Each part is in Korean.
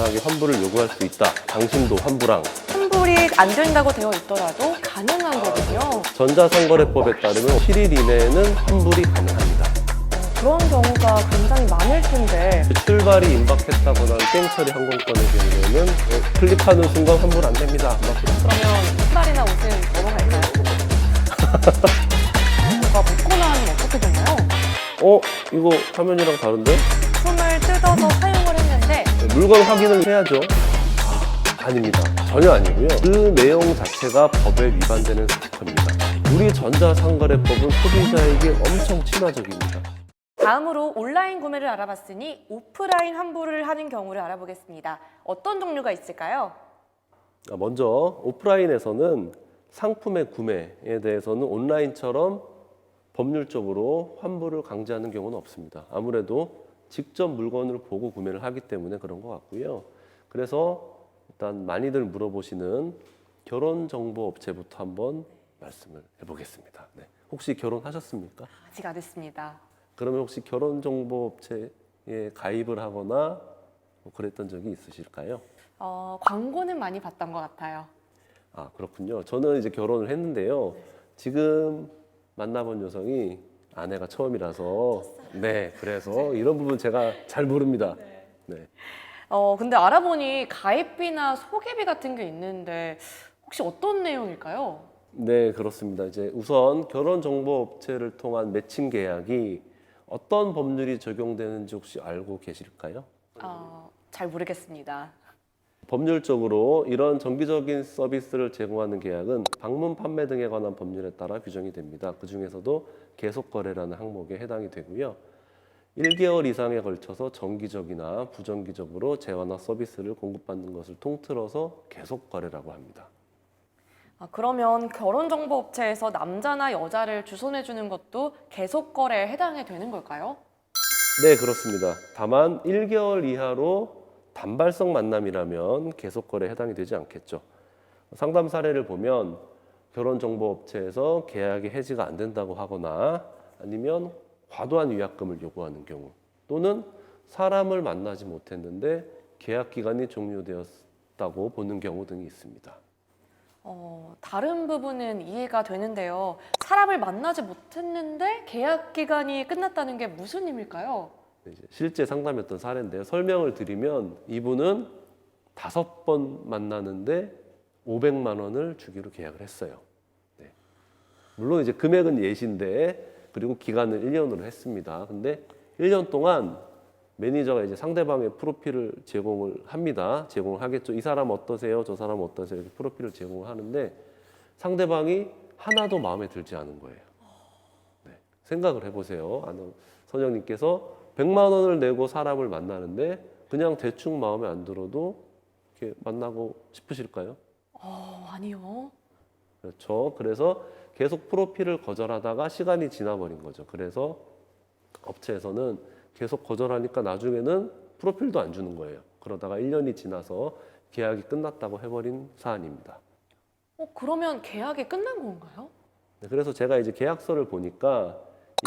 다양하게 환불을 요구할 수 있다. 당신도 환불왕. 환불이 안 된다고 되어 있더라도 가능한 거군요. 전자상거래법에 따르면 7일 이내에는 환불이 가능합니다. 그런 경우가 굉장히 많을 텐데 출발이 임박했다거나 땡처리 항공권의 경우에는 클릭하는 순간 환불 안 됩니다. 그러면 신발이나 옷은 넘어갈까요? 뭔가 먹고 나면 어떻게 되나요? 이거 화면이랑 다른데? 품을 뜯어서 사용을 했는데 물건 확인을 해야죠. 아닙니다. 전혀 아니고요. 그 내용 자체가 법에 위반되는 스티커입니다. 우리 전자상거래법은 소비자에게 엄청 친화적입니다. 다음으로 온라인 구매를 알아봤으니 오프라인 환불을 하는 경우를 알아보겠습니다. 어떤 종류가 있을까요? 먼저 오프라인에서는 상품의 구매에 대해서는 온라인처럼 법률적으로 환불을 강제하는 경우는 없습니다. 아무래도 직접 물건을 보고 구매를 하기 때문에 그런 것 같고요. 그래서 일단 많이들 물어보시는 결혼정보업체부터 한번 말씀을 해보겠습니다. 네. 혹시 결혼하셨습니까? 아직 안 했습니다. 그러면 혹시 결혼정보업체에 가입을 하거나 그랬던 적이 있으실까요? 광고는 많이 봤던 것 같아요. 그렇군요. 저는 이제 결혼을 했는데요. 지금 만나본 여성이 아내가 처음이라서 그래서 이런 부분 제가 잘 모릅니다. 네. 근데 알아보니 가입비나 소개비 같은 게 있는데 혹시 어떤 내용일까요? 네, 그렇습니다. 이제 우선 결혼정보업체를 통한 매칭 계약이 어떤 법률이 적용되는지 혹시 알고 계실까요? 잘 모르겠습니다. 법률적으로 이런 정기적인 서비스를 제공하는 계약은 방문 판매 등에 관한 법률에 따라 규정이 됩니다. 그 중에서도 계속거래라는 항목에 해당이 되고요. 1개월 이상에 걸쳐서 정기적이나 부정기적으로 재화나 서비스를 공급받는 것을 통틀어서 계속거래라고 합니다. 그러면 결혼정보업체에서 남자나 여자를 주선해주는 것도 계속거래에 해당이 되는 걸까요? 네, 그렇습니다. 다만 1개월 이하로 단발성 만남이라면 계속거래에 해당이 되지 않겠죠. 상담 사례를 보면 결혼정보업체에서 계약이 해지가 안 된다고 하거나 아니면 과도한 위약금을 요구하는 경우 또는 사람을 만나지 못했는데 계약 기간이 종료되었다고 보는 경우 등이 있습니다. 다른 부분은 이해가 되는데요. 사람을 만나지 못했는데 계약 기간이 끝났다는 게 무슨 의미일까요? 실제 상담했던 사례인데요. 설명을 드리면 이분은 5번 만나는데 500만 원을 주기로 계약을 했어요. 네. 물론 이제 금액은 예시인데 그리고 기간을 1년으로 했습니다. 근데 1년 동안 매니저가 이제 상대방의 프로필을 제공을 합니다. 제공을 하겠죠. 이 사람 어떠세요? 저 사람 어떠세요? 이렇게 프로필을 제공을 하는데 상대방이 하나도 마음에 들지 않은 거예요. 네. 생각을 해보세요. 선영님께서 100만 원을 내고 사람을 만나는데 그냥 대충 마음에 안 들어도 이렇게 만나고 싶으실까요? 아니요. 그렇죠. 그래서 계속 프로필을 거절하다가 시간이 지나버린 거죠. 그래서 업체에서는 계속 거절하니까 나중에는 프로필도 안 주는 거예요. 그러다가 1년이 지나서 계약이 끝났다고 해버린 사안입니다. 그러면 계약이 끝난 건가요? 네, 그래서 제가 이제 계약서를 보니까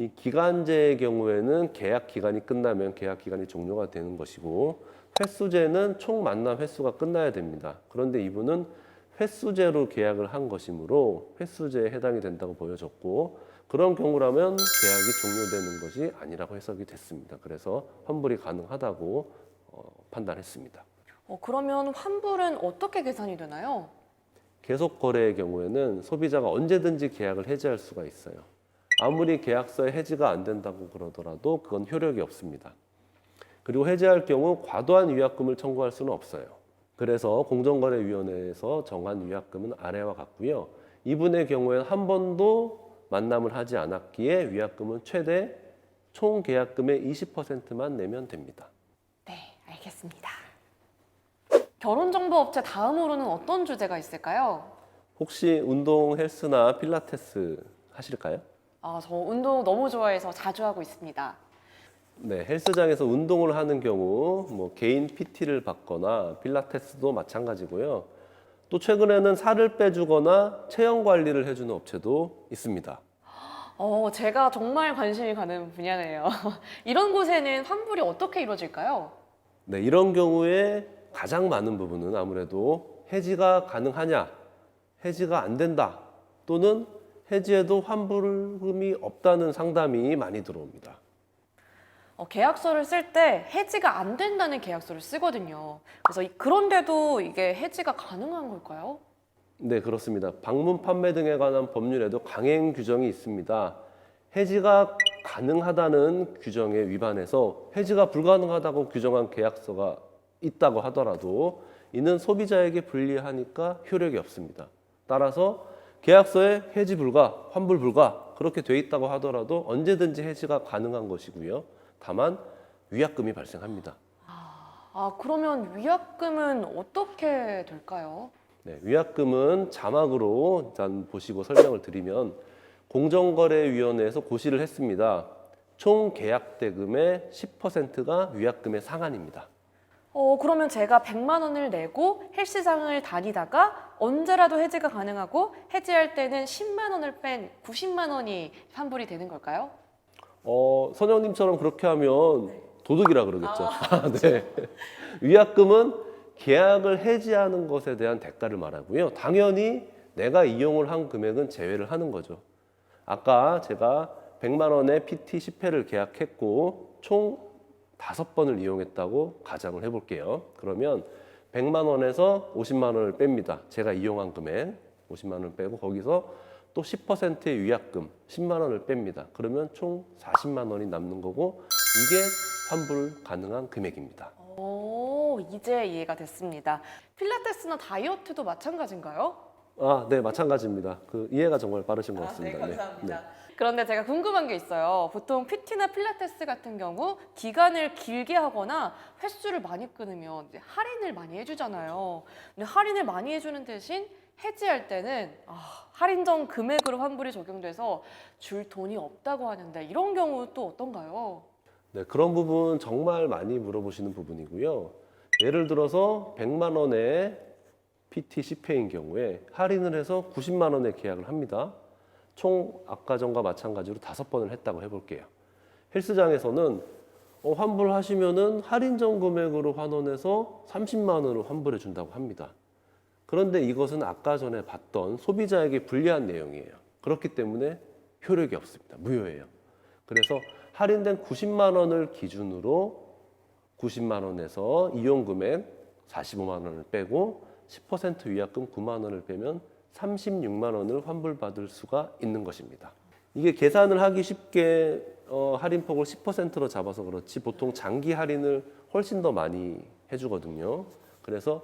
이 기간제의 경우에는 계약 기간이 끝나면 계약 기간이 종료가 되는 것이고 횟수제는 총 만남 횟수가 끝나야 됩니다. 그런데 이분은 횟수제로 계약을 한 것이므로 횟수제에 해당이 된다고 보여졌고 그런 경우라면 계약이 종료되는 것이 아니라고 해석이 됐습니다. 그래서 환불이 가능하다고 판단했습니다. 그러면 환불은 어떻게 계산이 되나요? 계속 거래의 경우에는 소비자가 언제든지 계약을 해지할 수가 있어요. 아무리 계약서에 해지가 안 된다고 그러더라도 그건 효력이 없습니다. 그리고 해지할 경우 과도한 위약금을 청구할 수는 없어요. 그래서 공정거래위원회에서 정한 위약금은 아래와 같고요. 이분의 경우에는 한 번도 만남을 하지 않았기에 위약금은 최대 총 계약금의 20%만 내면 됩니다. 네, 알겠습니다. 결혼정보업체 다음으로는 어떤 주제가 있을까요? 혹시 운동, 헬스나 필라테스 하실까요? 저 운동 너무 좋아해서 자주 하고 있습니다. 네, 헬스장에서 운동을 하는 경우 개인 PT를 받거나 필라테스도 마찬가지고요. 또 최근에는 살을 빼주거나 체형 관리를 해주는 업체도 있습니다. 제가 정말 관심이 가는 분야네요. 이런 곳에는 환불이 어떻게 이루어질까요? 네, 이런 경우에 가장 많은 부분은 아무래도 해지가 가능하냐, 해지가 안 된다, 또는 해지에도 환불금이 없다는 상담이 많이 들어옵니다. 계약서를 쓸 때 해지가 안 된다는 계약서를 쓰거든요. 그래서 그런데도 이게 해지가 가능한 걸까요? 네, 그렇습니다. 방문 판매 등에 관한 법률에도 강행 규정이 있습니다. 해지가 가능하다는 규정에 위반해서 해지가 불가능하다고 규정한 계약서가 있다고 하더라도 이는 소비자에게 불리하니까 효력이 없습니다. 따라서 계약서에 해지 불가, 환불 불가 그렇게 돼 있다고 하더라도 언제든지 해지가 가능한 것이고요. 다만 위약금이 발생합니다. 그러면 위약금은 어떻게 될까요? 네, 위약금은 자막으로 일단 보시고 설명을 드리면 공정거래위원회에서 고시를 했습니다. 총 계약 대금의 10%가 위약금의 상한입니다. 그러면 제가 100만 원을 내고 헬스장을 다니다가 언제라도 해지가 가능하고 해지할 때는 10만 원을 뺀 90만 원이 환불이 되는 걸까요? 선영님처럼 그렇게 하면 도둑이라 그러겠죠. 네. 위약금은 계약을 해지하는 것에 대한 대가를 말하고요. 당연히 내가 이용을 한 금액은 제외를 하는 거죠. 아까 제가 100만 원에 PT 10회를 계약했고 총 5번을 이용했다고 가정을 해볼게요. 그러면 100만 원에서 50만 원을 뺍니다. 제가 이용한 금액 50만 원을 빼고 거기서 또 10%의 위약금 10만 원을 뺍니다. 그러면 총 40만 원이 남는 거고 이게 환불 가능한 금액입니다. 이제 이해가 됐습니다. 필라테스나 다이어트도 마찬가지인가요? 네, 마찬가지입니다. 이해가 정말 빠르신 것 같습니다. 네, 감사합니다. 네. 그런데 제가 궁금한 게 있어요. 보통 PT나 필라테스 같은 경우 기간을 길게 하거나 횟수를 많이 끊으면 이제 할인을 많이 해주잖아요. 근데 할인을 많이 해주는 대신 해지할 때는 할인 전 금액으로 환불이 적용돼서 줄 돈이 없다고 하는데 이런 경우 또 어떤가요? 네, 그런 부분 정말 많이 물어보시는 부분이고요. 예를 들어서 100만 원에 PT 10회인 경우에 할인을 해서 90만 원에 계약을 합니다. 총 아까 전과 마찬가지로 5번을 했다고 해볼게요. 헬스장에서는 환불하시면은 할인 전 금액으로 환원해서 30만 원으로 환불해 준다고 합니다. 그런데 이것은 아까 전에 봤던 소비자에게 불리한 내용이에요. 그렇기 때문에 효력이 없습니다. 무효예요. 그래서 할인된 90만 원을 기준으로 90만 원에서 이용 금액 45만 원을 빼고 10% 위약금 9만 원을 빼면 36만 원을 환불받을 수가 있는 것입니다. 이게 계산을 하기 쉽게 할인폭을 10%로 잡아서 그렇지 보통 장기 할인을 훨씬 더 많이 해주거든요. 그래서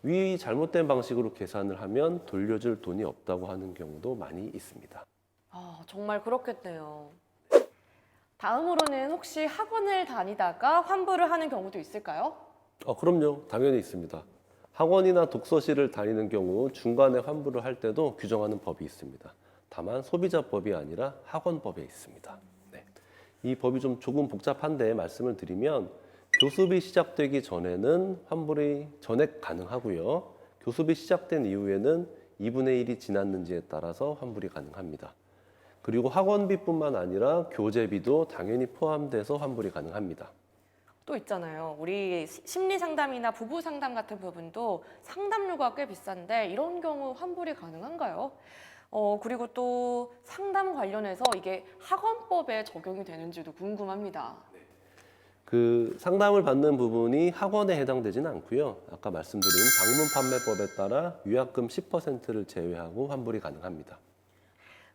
위 잘못된 방식으로 계산을 하면 돌려줄 돈이 없다고 하는 경우도 많이 있습니다. 정말 그렇겠네요. 다음으로는 혹시 학원을 다니다가 환불을 하는 경우도 있을까요? 그럼요. 당연히 있습니다. 학원이나 독서실을 다니는 경우 중간에 환불을 할 때도 규정하는 법이 있습니다. 다만 소비자법이 아니라 학원법에 있습니다. 네. 이 법이 조금 복잡한데 말씀을 드리면 교습이 시작되기 전에는 환불이 전액 가능하고요. 교습이 시작된 이후에는 2분의 1이 지났는지에 따라서 환불이 가능합니다. 그리고 학원비뿐만 아니라 교재비도 당연히 포함돼서 환불이 가능합니다. 또 있잖아요. 우리 심리 상담이나 부부 상담 같은 부분도 상담료가 꽤 비싼데 이런 경우 환불이 가능한가요? 그리고 또 상담 관련해서 이게 학원법에 적용이 되는지도 궁금합니다. 상담을 받는 부분이 학원에 해당되지는 않고요. 아까 말씀드린 방문 판매법에 따라 위약금 10%를 제외하고 환불이 가능합니다.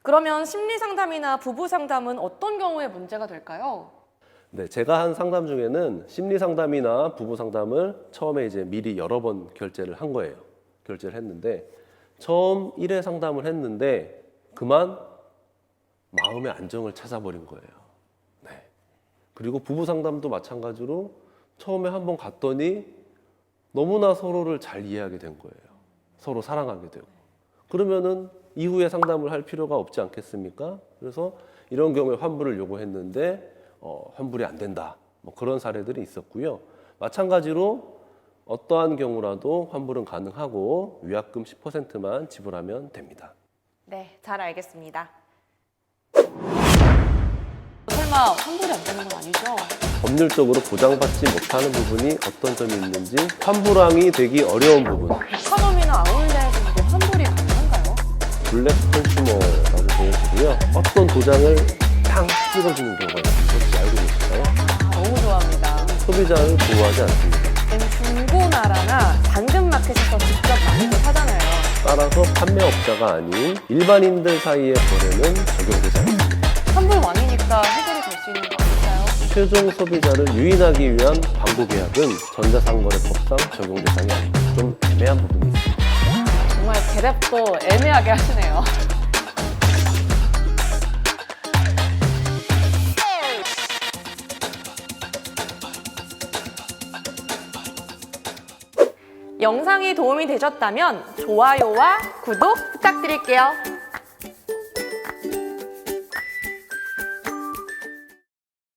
그러면 심리 상담이나 부부 상담은 어떤 경우에 문제가 될까요? 네, 제가 한 상담 중에는 심리 상담이나 부부 상담을 처음에 이제 미리 여러 번 결제를 한 거예요. 결제를 했는데 처음 1회 상담을 했는데 그만 마음의 안정을 찾아버린 거예요. 네. 그리고 부부 상담도 마찬가지로 처음에 한번 갔더니 너무나 서로를 잘 이해하게 된 거예요. 서로 사랑하게 되고. 그러면은 이후에 상담을 할 필요가 없지 않겠습니까? 그래서 이런 경우에 환불을 요구했는데 환불이 안 된다. 그런 사례들이 있었고요. 마찬가지로 어떠한 경우라도 환불은 가능하고 위약금 10%만 지불하면 됩니다. 네, 잘 알겠습니다. 설마 환불이 안 되는 건 아니죠? 법률적으로 보장받지 못하는 부분이 어떤 점이 있는지 환불항이 되기 어려운 부분. 에카노미나 아울렛에서 이게 환불이 가능한가요? 블랙 컨슈머라고 보여지고요. 어떤 도장을 탕 찍어주는 경우가 있어요. 혹시 알고 계실까요? 너무 좋아합니다. 소비자를 보호하지 않습니다. 중고나라나 당근마켓에서 직접 많이들 사잖아요. 따라서 판매업자가 아닌 일반인들 사이의 거래는 적용되지 않습니다. 환불 완이니까 해결이 될 수 있는 거 아닐까요? 최종 소비자를 유인하기 위한 광고 계약은 전자상거래법상 적용 대상이 아닙니다. 좀 애매한 부분이 있습니다. 정말 대답도 애매하게 하시네요. 영상이 도움이 되셨다면 좋아요와 구독 부탁드릴게요.